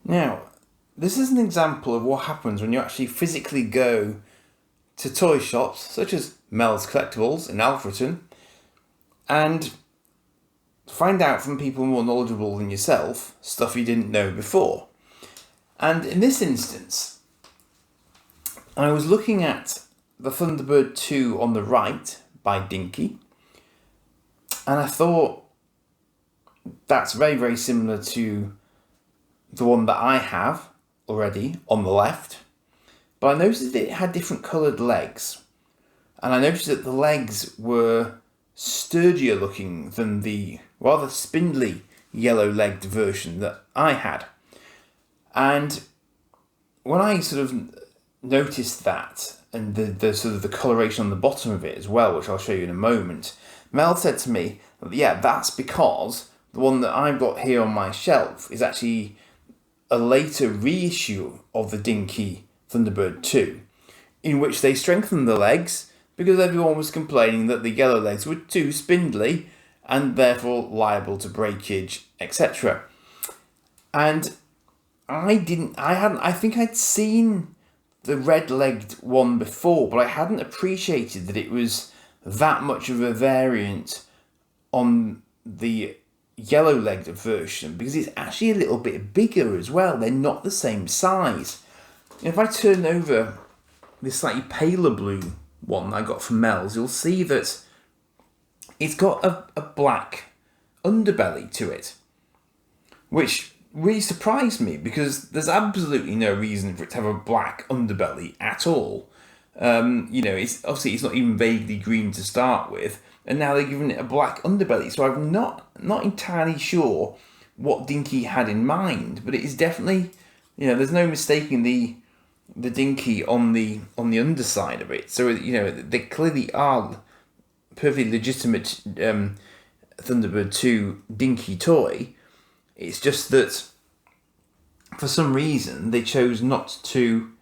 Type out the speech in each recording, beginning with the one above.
Now, this is an example of what happens when you actually physically go to toy shops, such as Mel's Collectibles in Alfreton, and find out from people more knowledgeable than yourself stuff you didn't know before. And in this instance, I was looking at the Thunderbird 2 on the right by Dinky, and I thought that's very, very similar to the one that I have already on the left. But I noticed that it had different coloured legs. And I noticed that the legs were sturdier looking than the rather spindly yellow-legged version that I had. And when I sort of noticed that, and the sort of the coloration on the bottom of it as well, which I'll show you in a moment, Mel said to me, yeah, that's because the one that I've got here on my shelf is actually a later reissue of the Dinky Thunderbird 2, in which they strengthened the legs because everyone was complaining that the yellow legs were too spindly and therefore liable to breakage, etc. And I think I'd seen the red-legged one before, but I hadn't appreciated that it was that much of a variant on the yellow-legged version, because it's actually a little bit bigger as well. They're not the same size. If I turn over this slightly paler blue one I got from Mel's, you'll see that it's got a black underbelly to it, which really surprised me because there's absolutely no reason for it to have a black underbelly at all. It's not even vaguely green to start with, and now they're giving it a black underbelly. So I'm not entirely sure what Dinky had in mind, but it is definitely, there's no mistaking the Dinky on the underside of it. So they clearly are perfectly legitimate Thunderbird 2 Dinky toy. It's just that for some reason they chose not to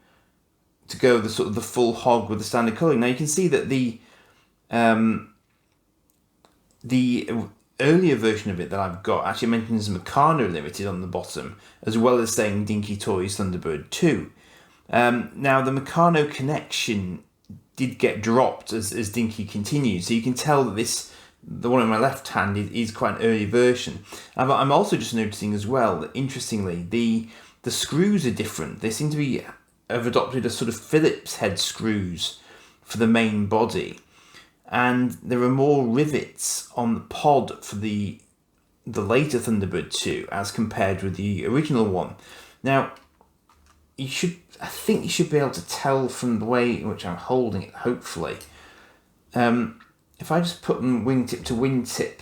go the sort of the full hog with the standard colouring. Now you can see that the earlier version of it that I've got actually mentions Meccano Limited on the bottom, as well as saying Dinky Toys Thunderbird 2. Now the Meccano connection did get dropped as Dinky continued, so you can tell that the one on my left hand is quite an early version. But I'm also just noticing as well that, interestingly, the screws are different. They seem to have adopted a sort of Phillips head screws for the main body, and there are more rivets on the pod for the later Thunderbird 2 as compared with the original one. Now, I think you should be able to tell from the way in which I'm holding it, hopefully. If I just put them wingtip to wingtip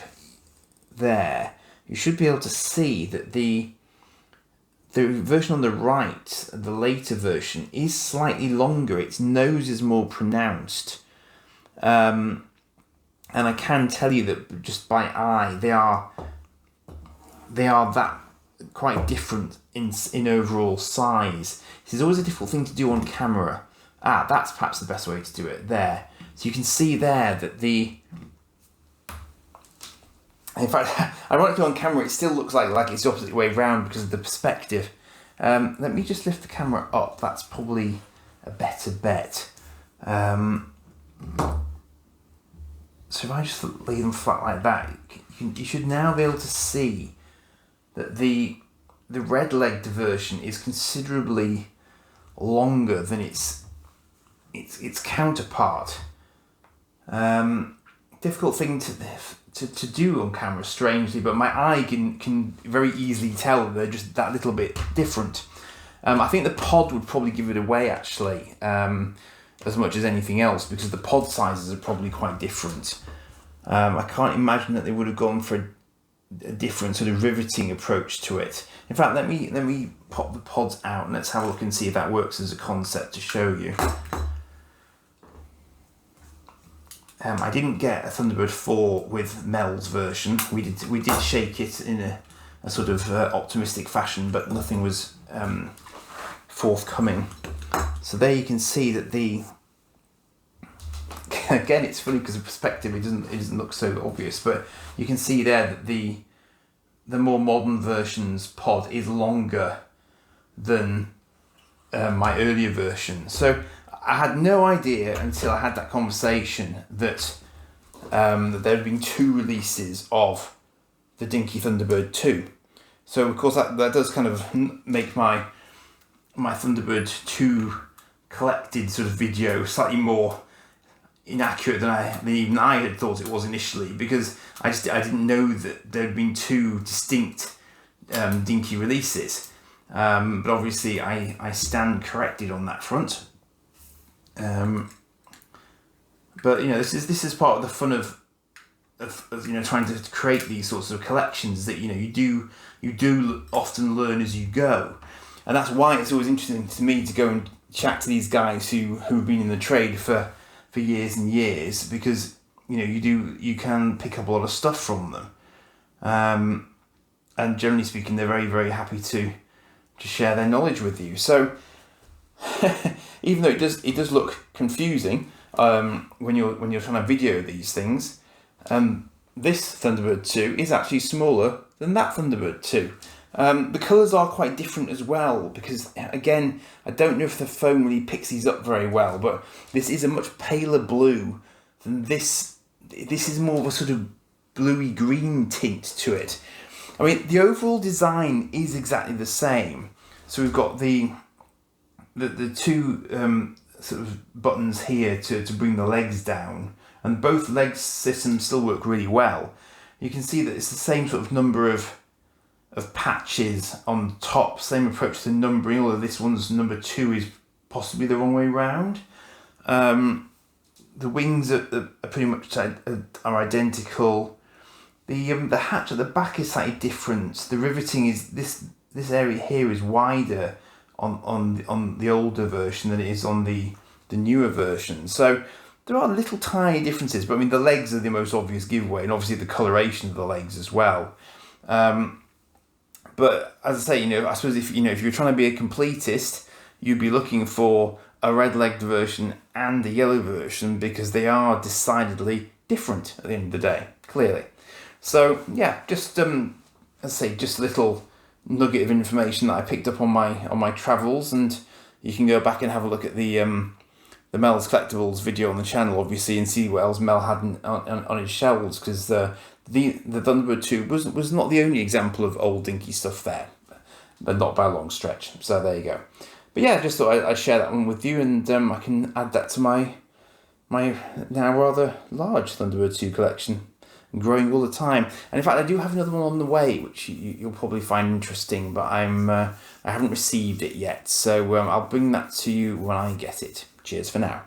there, you should be able to see that the version on the right, the later version, is slightly longer. Its nose is more pronounced. And I can tell you that just by eye, they are that quite different in overall size. This is always a difficult thing to do on camera. That's perhaps the best way to do it there. So you can see there that in fact, ironically on camera it still looks like it's the opposite way around because of the perspective. Let me just lift the camera up, that's probably a better bet. So if I just lay them flat like that, you should now be able to see that the red-legged version is considerably longer than its counterpart. Difficult thing to do on camera, strangely, but my eye can very easily tell they're just that little bit different. I think the pod would probably give it away, actually, as much as anything else, because the pod sizes are probably quite different. I can't imagine that they would have gone for a different sort of riveting approach to it. In fact, let me pop the pods out and let's have a look and see if that works as a concept to show you. I didn't get a Thunderbird 4 with Mel's version. We did shake it in a sort of optimistic fashion, but nothing was forthcoming. So there you can see that again, it's funny because of perspective, it doesn't look so obvious, but you can see there that the more modern version's pod is longer than my earlier version. So I had no idea until I had that conversation that that there had been 2 releases of the Dinky Thunderbird 2. So of course that does kind of make my Thunderbird 2 collected sort of video slightly more inaccurate than even I had thought it was initially, because I didn't know that there had been 2 distinct Dinky releases. But obviously I stand corrected on that front. But this is part of the fun of trying to create these sorts of collections, that you do often learn as you go, and that's why it's always interesting to me to go and chat to these guys who've been in the trade for years and years, because you can pick up a lot of stuff from them, and generally speaking they're very, very happy to share their knowledge with you. So even though it does look confusing when you're trying to video these things, this Thunderbird 2 is actually smaller than that Thunderbird 2. The colours are quite different as well, because again, I don't know if the phone really picks these up very well, but this is a much paler blue than this. This is more of a sort of bluey green tint to it. I mean, the overall design is exactly the same. So we've got the 2 sort of buttons here to bring the legs down, and both leg systems still work really well. You can see that it's the same sort of number of patches on the top, same approach to numbering, although this one's number 2 is possibly the wrong way round. The wings are pretty much are identical. The hatch at the back is slightly different. The riveting is this area here is wider on the older version than it is on the newer version. So there are little tiny differences, but I mean the legs are the most obvious giveaway, and obviously the coloration of the legs as well. But as I say, I suppose if you're trying to be a completist, you'd be looking for a red-legged version and a yellow version, because they are decidedly different at the end of the day, clearly. So yeah, just as I say, just a little nugget of information that I picked up on my travels, and you can go back and have a look at the Mel's Collectibles video on the channel, obviously, and see what else Mel had on his shelves, because the Thunderbird 2 was not the only example of old Dinky stuff there, but not by a long stretch. So there you go. But yeah, I just thought I'd share that one with you, and I can add that to my now rather large Thunderbird 2 collection, growing all the time. And in fact, I do have another one on the way, which you'll probably find interesting, but I haven't received it yet, so I'll bring that to you when I get it. Cheers for now.